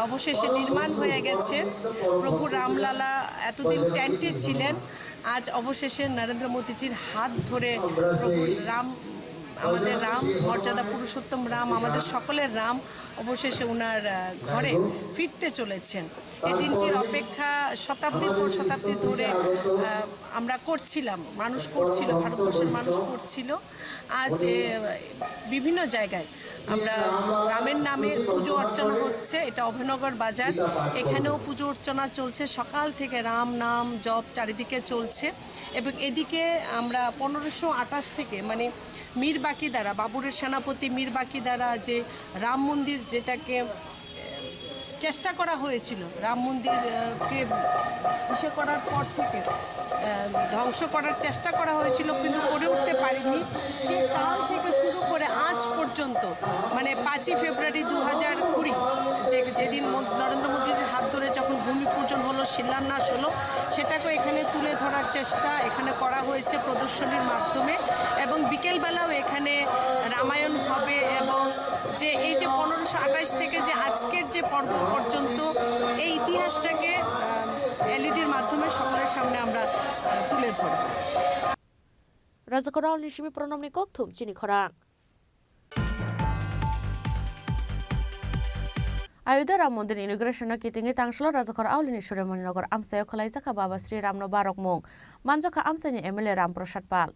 অবশেষে নির্মাণ হয়ে গেছে প্রভু রামলালা এতদিন টেন্টে ছিলেন আজ অবশেষে নরেন্দ্র মোদীজির হাত ধরে প্রভু রাম আমাদের রাম মর্যাদা পুরুষোত্তম রাম আমাদের সকলের রাম অবশেষে ওনার ঘরে ফিরতে চলেছেন এই দিনটির অপেক্ষা শতাব্দীর পর শতাব্দী ধরে আমরা করছিলাম মানুষ করছিল ভারতবর্ষের মানুষ করছিল আজ বিভিন্ন জায়গায় আমরা রামের নামে পুজো অর্চনা হচ্ছে এটা অভয়নগর বাজার এখানেও পুজো অর্চনা চলছে সকাল থেকে রাম নাম জপ চারিদিকে চলছে এবং এদিকে আমরা 1528 থেকে মানে মীর বাকিদারা বাবুরের সেনাপতি মীর বাকিদারা যে রাম মন্দির যেটাকে চেষ্টা করা হয়েছিল রাম মন্দিরকে ইসে করার পর থেকে ধ্বংস করার চেষ্টা করা হয়েছিল কিন্তু করে উঠতে পারেনি সেই কাল থেকে শুরু করে আজ পর্যন্ত মানে 5ই ফেব্রুয়ারি 2020 যেদিন নরেন্দ্র মোদীর হাত ধরে যখন ভূমি পূজন হলো শিলান্যাস হলো সেটাকে এখানে তুলে ধরার চেষ্টা এখানে করা হয়েছে প্রদর্শনীর মাধ্যমে এবং বিকেলবেলাও এখানে রামায়ণ হবে এবং যে এই যে 1528 থেকে যে আজকের যে পর্ব পর্যন্ত এই ইতিহাসটাকে এলইডির মাধ্যমে সকলের সামনে আমরা তুলে ধরব Rajakhor Aulni shimi pranamni kokthum Chini Khorang Ayuda Ram Mondir inauguration kitinge tangslo Rajakhor Aulni Suremaninagar amsayo khalaijaka Baba Sri Ramno Barokmung manjaka amsani MLA Ram Prasad Pal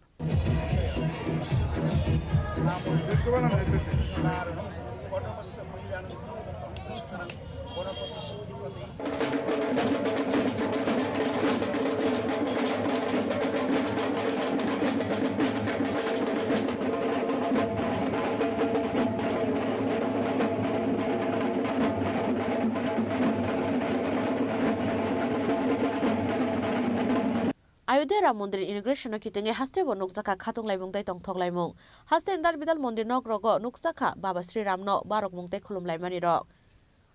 Ayuda Ram Mondir inauguration kitinge haste bo nuksaka khatung laimung tai tongthok laimung haste endal bidal mondir nok rogo nuksaka Baba Sri Ramno Barokmung tai khulum laimani rok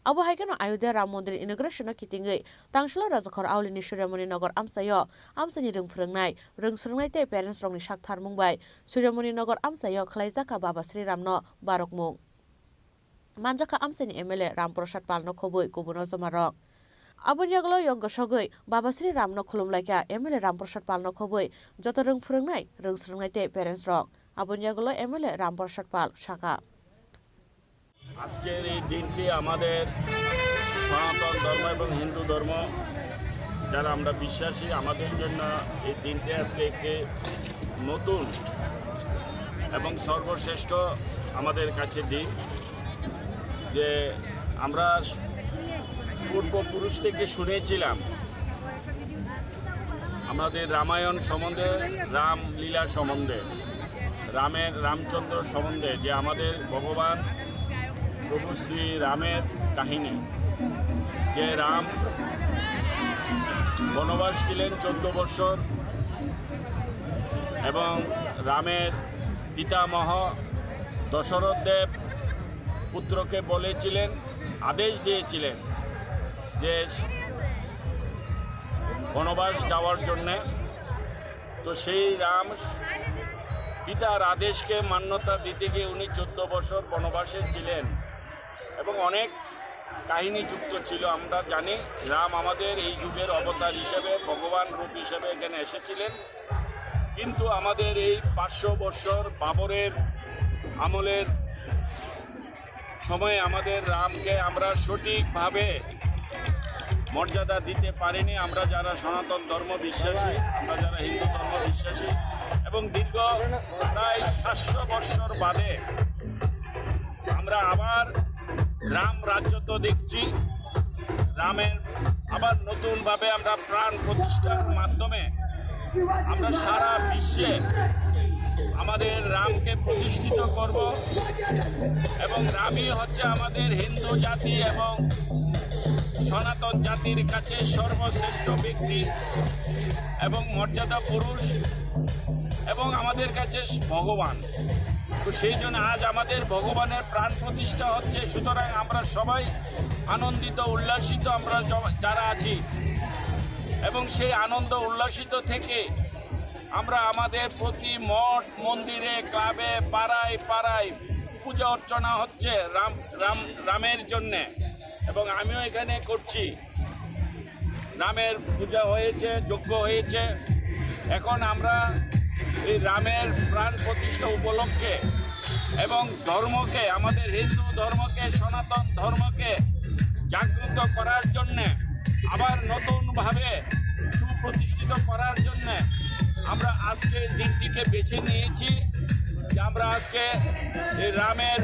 Abo haikano Ayodhya Ram Mandir inauguration kitingai tangshala Rajakhor Aulini Suryamani Nagar amsayo amsani rungsrungnai te parents rongni sakthar mungbai Suryamani Nagar amsayo khlaijaka Baba Sri Ramno barok mung manjaka amsani MLA Ram Prasad Palno khoboi kubuno jamarok Abonyaglo yoggo sogoi Baba Sri Ramno khulumlaika MLA Ram Prasad Palno khoboi joto rungsrungnai te parents rok Abonyaglo MLA Ram Prasad Pal shaka আজকের এই দিনটি আমাদের সনাতন ধর্ম এবং হিন্দু ধর্ম যারা আমরা বিশ্বাসী আমাদের জন্য এই দিনটি আজকে একটি নতুন এবং সর্বশ্রেষ্ঠ আমাদের কাছে দিন যে আমরা পূর্বপুরুষ থেকে শুনেছিলাম আমাদের রামায়ণ সম্বন্ধে রামলীলা সম্বন্ধে রামচন্দ্র সম্বন্ধে যে আমাদের ভগবান প্রভু শ্রী রামের কাহিনী যে রাম বনবাস ছিলেন 14 বছর এবং রামের পিতামহ দশরথ দেব পুত্রকে বলেছিলেন আদেশ দিয়েছিলেন যে বনবাস যাওয়ার জন্যে তো সেই রাম পিতার আদেশকে মান্যতা দিতে গিয়ে উনি 14 বছর বনবাসে ছিলেন এবং অনেক কাহিনী যুক্ত ছিল আমরা জানি রাম আমাদের এই যুগের অবতার হিসেবে ভগবান রূপ হিসেবে এখানে এসেছিলেন কিন্তু আমাদের এই 500 বছর বাবরের আমলের সময়ে আমাদের রামকে আমরা সঠিকভাবে মর্যাদা দিতে পারিনি আমরা যারা সনাতন ধর্ম বিশ্বাসী আমরা যারা হিন্দু ধর্ম বিশ্বাসী এবং দীর্ঘ প্রায় 700 বছর বাদে আমরা আবার রাম রাজ্যত দেখছি রামের আবার নতুনভাবে আমরা প্রাণ প্রতিষ্ঠার মাধ্যমে আমরা সারা বিশ্বে আমাদের রামকে প্রতিষ্ঠিত করব এবং রামই হচ্ছে আমাদের হিন্দু জাতি এবং সনাতন জাতির কাছে সর্বশ্রেষ্ঠ ব্যক্তি এবং মর্যাদা পুরুষ এবং আমাদের কাছে ভগবান তো সেই জন্য আজ আমাদের ভগবানের প্রাণ প্রতিষ্ঠা হচ্ছে সুতরাং আমরা সবাই আনন্দিত উল্লাসিত আমরা যারা আছি এবং সেই আনন্দ উল্লাসিত থেকে আমরা আমাদের প্রতি মঠ মন্দিরে ক্লাবে পাড়ায় পাড়ায় পূজা অর্চনা হচ্ছে রামের জন্যে এবং আমিও এখানে করছি রামের পূজা হয়েছে যজ্ঞ হয়েছে এখন আমরা এই রামের প্রাণ প্রতিষ্ঠা উপলক্ষে এবং ধর্মকে আমাদের হিন্দু ধর্মকে সনাতন ধর্মকে জাগ্রত করার জন্যে আবার নতুনভাবে সুপ্রতিষ্ঠিত করার জন্যে আমরা আজকে দিনটিকে বেছে নিয়েছি যে আমরা আজকে এই রামের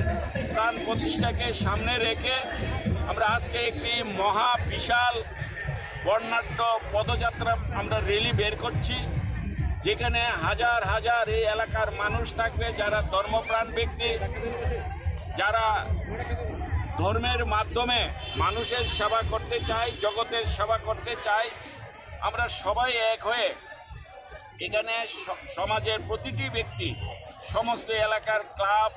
প্রাণ প্রতিষ্ঠাকে সামনে রেখে আমরা আজকে একটি মহা বিশাল বর্ণাঢ্য পদযাত্রা আমরা র্যালি বের করছি যেখানে হাজার হাজার এই এলাকার মানুষ থাকবে যারা ধর্মপ্রাণ ব্যক্তি যারা ধর্মের মাধ্যমে মানুষের সেবা করতে চায় জগতের সেবা করতে চায় আমরা সবাই এক হয়ে এখানে সমাজের প্রতিটি ব্যক্তি সমস্ত এলাকার ক্লাব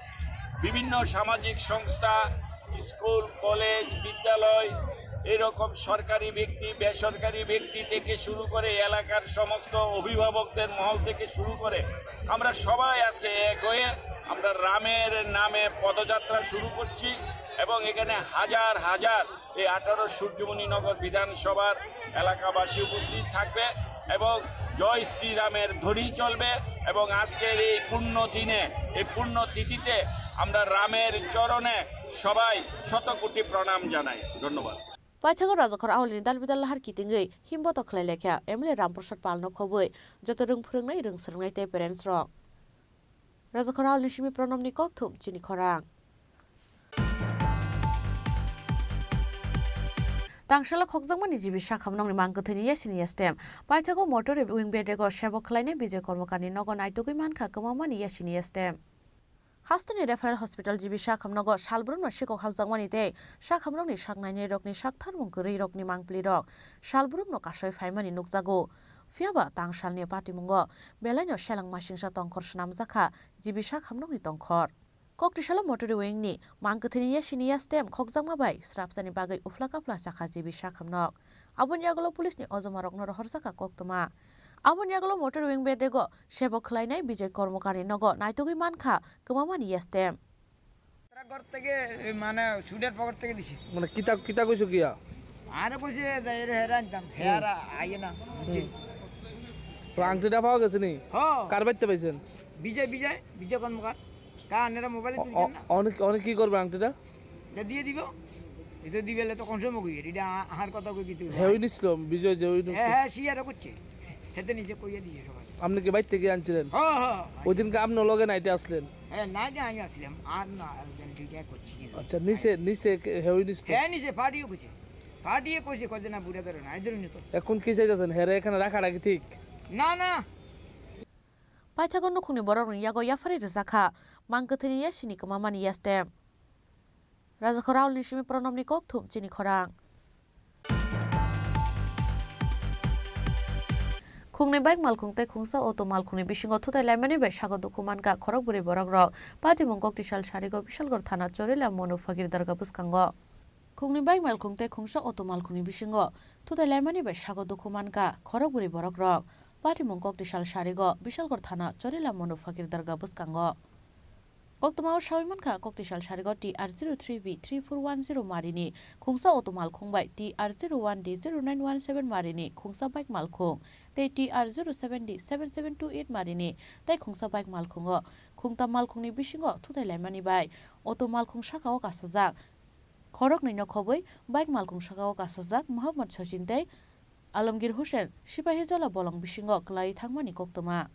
বিভিন্ন সামাজিক সংস্থা স্কুল কলেজ বিদ্যালয় এরকম সরকারি ব্যক্তি বেসরকারি ব্যক্তি থেকে শুরু করে এলাকার সমস্ত অভিভাবকদের মহল থেকে শুরু করে আমরা সবাই আজকে এক হয়ে আমরা রামের নামে পদযাত্রা শুরু করছি এবং এখানে হাজার হাজার এই 18 সূর্যমণিনগর বিধানসভার এলাকাবাসী উপস্থিত থাকবে এবং জয় শ্রীরামের ধ্বনি চলবে এবং আজকের এই পুণ্য দিনে এই পুণ্য তিথিতে আমরা রামের চরণে সবাই শতকোটি প্রণাম জানাই ধন্যবাদ Paithago Rajakhor Aulini dalbidal lahar kitingai himboto khlailekha MLA Ram Prasad Palno khoboi joto rungphurungnai rungsrungnai te parents rok Rajakhor Aulini simi pranamni kokthum Chini Khorang Tangshala khokjangmani jibi sakhamnongni mangkothini yesini yestem Paithago motor wing bedego sebok khlaine bijay kormokarni nogo naitugui mankha kemamani yesini yestem Hastani Referral Hospital jibi sakhamnogo salbrumno sikok habjagmani tei sakhamrokni saknaini rokni sakthar mungkuri rokni mangpli rok salbrumno kasoi faimani nukjago Fiaba tangsalni patimungo belaino selang masingsa tongkhor swnamjakha jibi sakhamnokni tongkhor koktishala motor wing ni mangkathiniya siniya stem khokjangma bai srapsani bagai ufla kapla sakha jibi sakhamnok aboni agolo police ni ojomarok no horsaka koktoma aboni agolo motor wing bedego sebo khlainai bijay kormokari nogo naitogui mankha kemamani stem ঘর থেকে মানে সুডের pocket থেকে দিছে মানে কিতা কিতা কইছো কিয়া আরে কইছে যে এর হেরা আনতাম হেরা আইয়ে না তো আংটিটা পাওয়া গেছে নি কার বাইতে পাইছেন বিজয় বিজয় বিজয় কর্মকার কানেরা মোবাইলে তুলছেন না অনেক অনেক কি করবে আংটিটা এটা দিয়ে দিব এটা দিবেলে তো কনসম কই এটা আহার কথা কই কিছু হেই নিছিল বিজয় যে ওই হ্যাঁ শিয়ারা করছে হেতে নিচে কইয়া দিয়ে সবাই আপনি কি বাইতে থেকে আনছিলেন ওই দিন আপনি লগে নাইটে আসলেন হ্যাঁ নাইটে আমি আসলাম আর না আর ঠিক করছি আচ্ছা নিচে নিচে হেই নিছিল হ্যাঁ নিচে পাটিও কইছে পাটিয়ে কইছে কইছে না বুড়া ধরে না আইদরনি তো এখন কি চাইতেছেন হেরে এখানে রাখাটা কি ঠিক না না paithagon nukhungni borok ni yago yafari rizakha mangkathini yasini kemamani stem Raja Khorang ni simi pronomni kokthum Chini Khorang khungni bike mal khungte khungsa auto mal khungni bisingo thutai laimani bai sago dokuman ka khorok buri borok rok pati mongkok tisal sarigo bisalgor thana chorila mono fakir darga buskango khungni bike mal khungte khungsa auto mal khungni bisingo thutai laimani bai sago dokuman ka khorok buri borok rok pati mongkok tisal sarigo bisalgor thana chorila mono fakir darga buskango Koktomao Shawimanka Koktisal Sharigo TR03B3410 Marini Khungsa Otomal Khungbai TR01D0917 Marini Khungsa Bike Malkhung Te TR07D7728 Marini Tai Khungsa Bike Malkhungo Khungta Malkhungni Bishingo Thutai Laimani Bai Otomal Khung Shakao Kasajak Khorok Nino Khoboi Bike Malkhung Shakao Kasajak Muhammad Shachintei Alamgir Hussein Shipahizola Bolong Bishingo Klai Thangmani Koktoma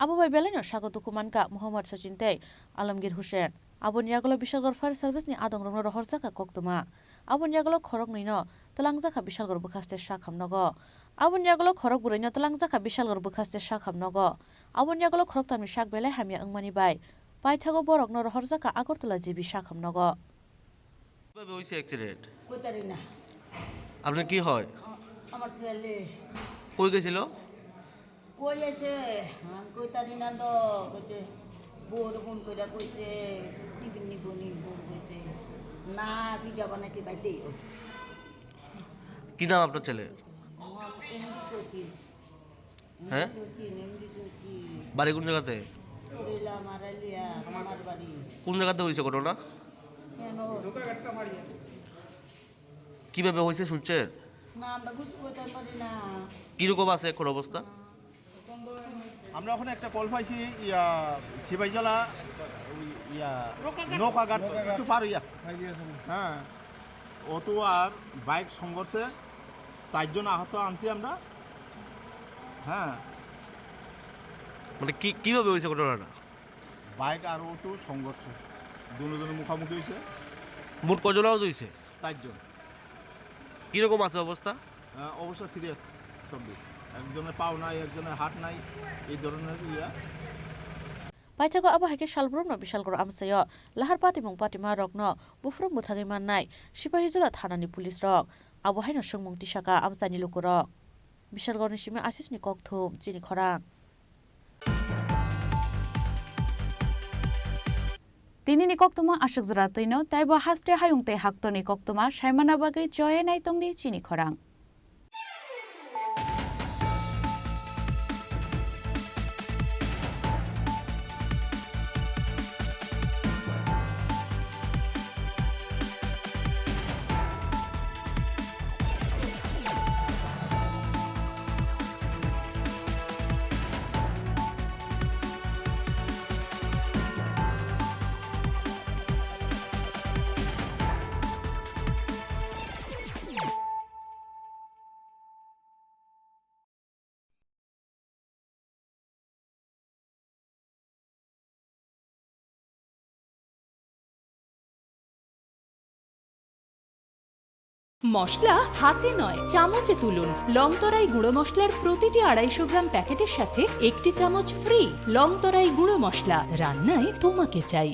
Abu bai belanya sago dokumanka Muhammad Sachintei Alamgir Hussein Abon yagolo bisalgor fire service ni adong rongno rohorjaka koktoma Abon yagolo khorok nino talangjaka bisalgor bukhaste sakhamnogo Abon yagolo khorok burino talangjaka bisalgor bukhaste sakhamnogo Abon yagolo khorok tamni sak belai hamya angmani bai paithago borok no rohorjaka agortala jibi sakhamnogo কিভাবে হইছে accident কইতারি না আপনার কি হয় আমার ছেলে কই গেছিল কই আছে কইতারি না তো কইছে বোর ফোন কইরা কইছে টিফিন নিবনি বোর কইছে না পিঠা বানাইছে বাইতেই কি নাম আপনার ছেলে এমডি সচিন হ্যাঁ এমডি সচিন বাড়ি কোন জায়গাতে সরিলা মারালিয়া আমার বাড়ি কোন জায়গাতে হইছে ঘটনা কেন কিভাবে হইছে শুনছেন না আমরা বুঝতে কইতাম পারি না কিরকম আছে এখন অবস্থা আমরা ওখানে একটা কল পাইছি ইয়া সিবাইজলা ইয়া নৌকাঘাট একটু পার হইয়া হ্যাঁ অটো আর বাইক সংঘর্ষে 4 জন আহত আনছি আমরা হ্যাঁ মানে কিভাবে হইছে ঘটনাটা বাইক আর অটো সংঘর্ষ দুজনের মুখোমুখি হয়েছে মোট কজন আহত হইছে 4 জন কিরকম আছে অবস্থা অবস্থা সিরিয়াস সব একজনের পাও নাই একজনের হাত নাই এই ধরনের ইয়া Paithago abo hake shalbromno bisalgor amsayo lahar patimung patima rokno bufrom buthagi mannai Sipahijola thanani police rok abo haino sungmung tisaka amsani lokorok bisalgorni simi asisni kokthum Chini Khorang Tinini koktoma ashok jratino taibo haste hayungte haktoni koktoma saimana bagai joye naitongni Chini Khorang মশলা হাতে নয় চামচে তুলুন লংতরাই গুঁড়ো মশলার প্রতিটি 250 গ্রাম প্যাকেটের সাথে একটি চামচ ফ্রি লংতরাই গুঁড়ো মশলা রান্নায় তোমাকে চাই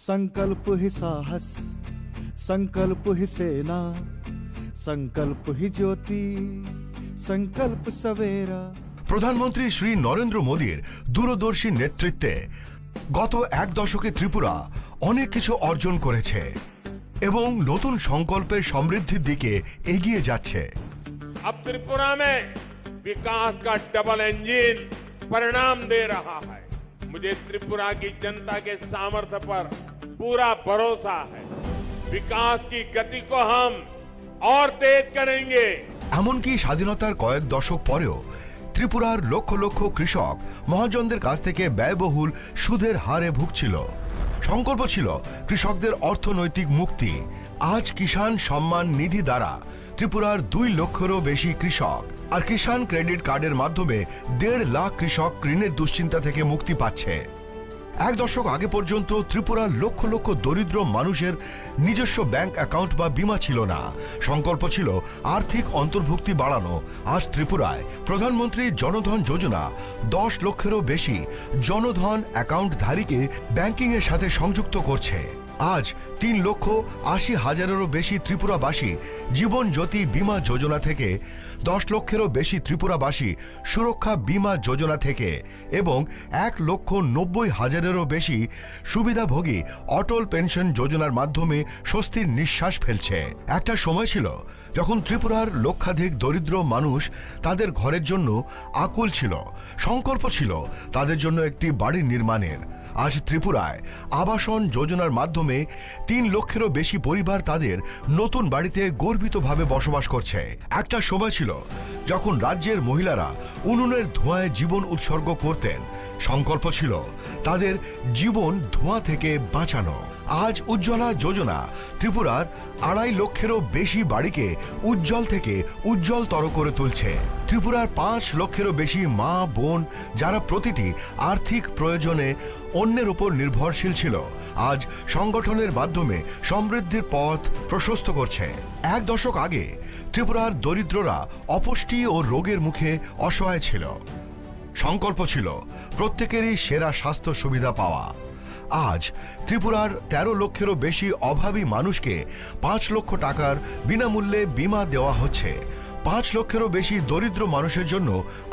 संकल्प ही साहस संकल्प ही सेना संकल्प ही ज्योति संकल्प सवेरा প্রধানমন্ত্রী শ্রী নরেন্দ্র মোদীর দূরদর্শী নেতৃত্বে গত এক দশকে ত্রিপুরা অনেক কিছু অর্জন করেছে এবং নতুন সংকল্পের সমৃদ্ধির দিকে এগিয়ে যাচ্ছে। अब त्रिपुरा में विकास का डबल इंजन परिणाम दे रहा है। मुझे त्रिपुरा की जनता के सामर्थ्य पर पूरा भरोसा है। विकास की गति को हम और तेज करेंगे। এমনকি স্বাধীনতার কয়েক দশক পরেও ত্রিপুরার লক্ষ লক্ষ কৃষক মহাজনদের কাছ থেকে ব্যয়বহুল সুদের হারে ভুগছিল। সংকল্প ছিল কৃষকদের অর্থনৈতিক মুক্তি। আজ কিষাণ সম্মান নিধি দ্বারা ত্রিপুরার 2 লক্ষেরও বেশি কৃষক আর কিষাণ ক্রেডিট কার্ডের মাধ্যমে 1.5 লাখ কৃষক ঋণের দুশ্চিন্তা থেকে মুক্তি পাচ্ছে। এক দশক আগে পর্যন্ত ত্রিপুরার লক্ষ লক্ষ দরিদ্র মানুষের নিজস্ব ব্যাংক অ্যাকাউন্ট বা বীমা ছিল না। সংকল্প ছিল আর্থিক অন্তর্ভুক্তি বাড়ানো। আজ ত্রিপুরায় প্রধানমন্ত্রী জনধন যোজনা 10 লক্ষেরও বেশি জনধন অ্যাকাউন্টধারীকে ব্যাংকিংয়ের সাথে সংযুক্ত করছে। আজ 3,80,000-এরও বেশি ত্রিপুরাবাসী জীবন জ্যোতি বীমা যোজনা থেকে, 10 লক্ষেরও বেশি ত্রিপুরাবাসী সুরক্ষা বীমা যোজনা থেকে এবং 1,90,000-এরও বেশি সুবিধাভোগী অটল পেনশন যোজনার মাধ্যমে স্বস্তির নিঃশ্বাস ফেলছে। একটা সময় ছিল যখন ত্রিপুরার লক্ষাধিক দরিদ্র মানুষ তাদের ঘরের জন্য আকুল ছিল। সংকল্প ছিল তাদের জন্য একটি বাড়ি নির্মাণের। আজ ত্রিপুরায় আবাসন যোজনার মাধ্যমে 3 লক্ষেরও বেশি পরিবার তাদের নতুন বাড়িতে গর্বিতভাবে বসবাস করছে। একটা সময় ছিল যখন রাজ্যের মহিলারা উনুনের ধোঁয়ায় জীবন উৎসর্গ করতেন। সংকল্প ছিল তাদের জীবন ধোঁয়া থেকে বাঁচানো। আজ উজ্জ্বলা যোজনা ত্রিপুরার 2.5 লক্ষেরও বেশি বাড়িকে উজ্জ্বল থেকে উজ্জ্বলতর করে তুলছে। ত্রিপুরার 5 লক্ষেরও বেশি মা বোন যারা প্রতিটি আর্থিক প্রয়োজনে অন্যের উপর নির্ভরশীল ছিল, আজ সংগঠনের মাধ্যমে সমৃদ্ধির পথ প্রশস্ত করছে। এক দশক আগে ত্রিপুরার দরিদ্ররা অপুষ্টি ও রোগের মুখে অসহায় ছিল। সংকল্প ছিল প্রত্যেকেরই সেরা স্বাস্থ্য সুবিধা পাওয়া। আজ ত্রিপুরার 13 লক্ষেরও বেশি অভাবী মানুষকে 5 লক্ষ টাকার বিনামূল্যে বীমা দেওয়া হচ্ছে। 5 লক্ষেরও বেশি দরিদ্র মানুষের জন্য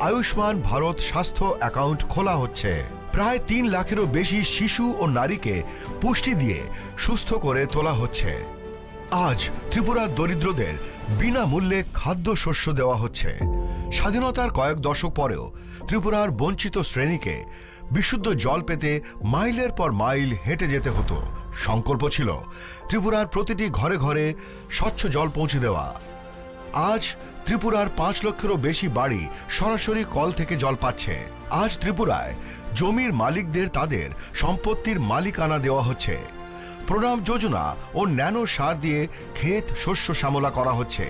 আয়ুষ্মান ভারত স্বাস্থ্য অ্যাকাউন্ট খোলা হচ্ছে। প্রায় 3 লাখেরও বেশি শিশু ও নারীকে পুষ্টি দিয়ে সুস্থ করে তোলা হচ্ছে। আজ ত্রিপুরার দরিদ্রদের বিনামূল্যে খাদ্যশস্য দেওয়া হচ্ছে। স্বাধীনতার কয়েক দশক পরেও ত্রিপুরার বঞ্চিত শ্রেণীকে বিশুদ্ধ জল পেতে মাইলের পর মাইল হেঁটে যেতে হতো। সংকল্প ছিল ত্রিপুরার প্রতিটি ঘরে ঘরে স্বচ্ছ জল পৌঁছে দেওয়া। আজ ত্রিপুরার 5 লক্ষেরও বেশি বাড়ি সরাসরি কল থেকে জল পাচ্ছে। আজ ত্রিপুরায় জমির মালিকদের তাদের সম্পত্তির মালিকানা দেওয়া হচ্ছে। প্রণাম যোজনা ও ন্যানো সার দিয়ে ক্ষেত শস্য শ্যামলা করা হচ্ছে।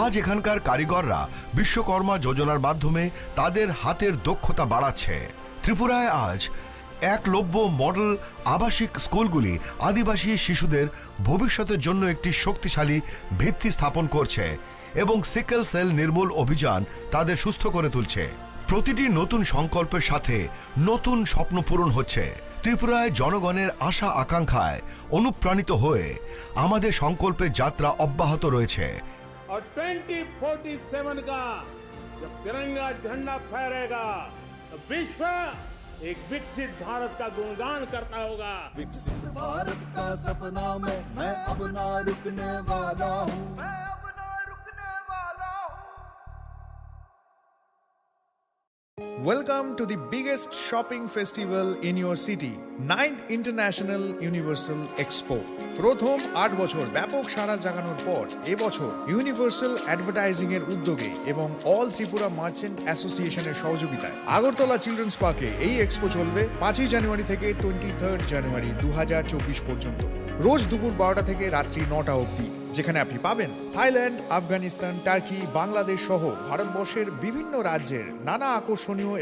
আজ এখানকার কারিগররা বিশ্বকর্মা যোজনার মাধ্যমে তাদের হাতের দক্ষতা বাড়াচ্ছে। ত্রিপুরায় আজ একলব্য মডেল আবাসিক স্কুলগুলি আদিবাসী শিশুদের ভবিষ্যতের জন্য একটি শক্তিশালী ভিত্তি স্থাপন করছে এবং সিকেল সেল নির্মূল অভিযান তাদের সুস্থ করে তুলছে। প্রতিটি নতুন সংকল্পের সাথে নতুন স্বপ্ন পূরণ হচ্ছে। ত্রিপুরায় জনগণের আশা আকাঙ্ক্ষায় অনুপ্রাণিত হয়ে আমাদের সংকল্পের যাত্রা অব্যাহত রয়েছে। और 2047 का जब तिरंगा झंडा फहरेगा तो विश्व एक विकसित भारत का गुणगान करता होगा। विकसित भारत का सपना मैं अब ना रुकने वाला हूँ। Welcome to the biggest shopping festival in your city, 9th International Universal Expo. প্রথম 8 বছর ব্যাপক সাড়া জাগানোর পর এবছর ইউনিভার্সাল অ্যাডভার্টাইজিং এর উদ্যোগে এবং অল ত্রিপুরা মার্চেন্ট অ্যাসোসিয়েশনের সহযোগিতায় আগরতলা চিলড্রেন্স পার্কে এই এক্সপো চলবে 5 জানুয়ারি থেকে 23 জানুয়ারি 2024 পর্যন্ত। রোজ দুপুর 12টা থেকে রাত্রি 9টা অবধি, যেখানে আপনি পাবেন থাইল্যান্ড, আফগানিস্তান, টার্কি, বাংলাদেশ সহ ভারতবর্ষের বিভিন্ন রাজ্যের নানা আকর্ষণীয়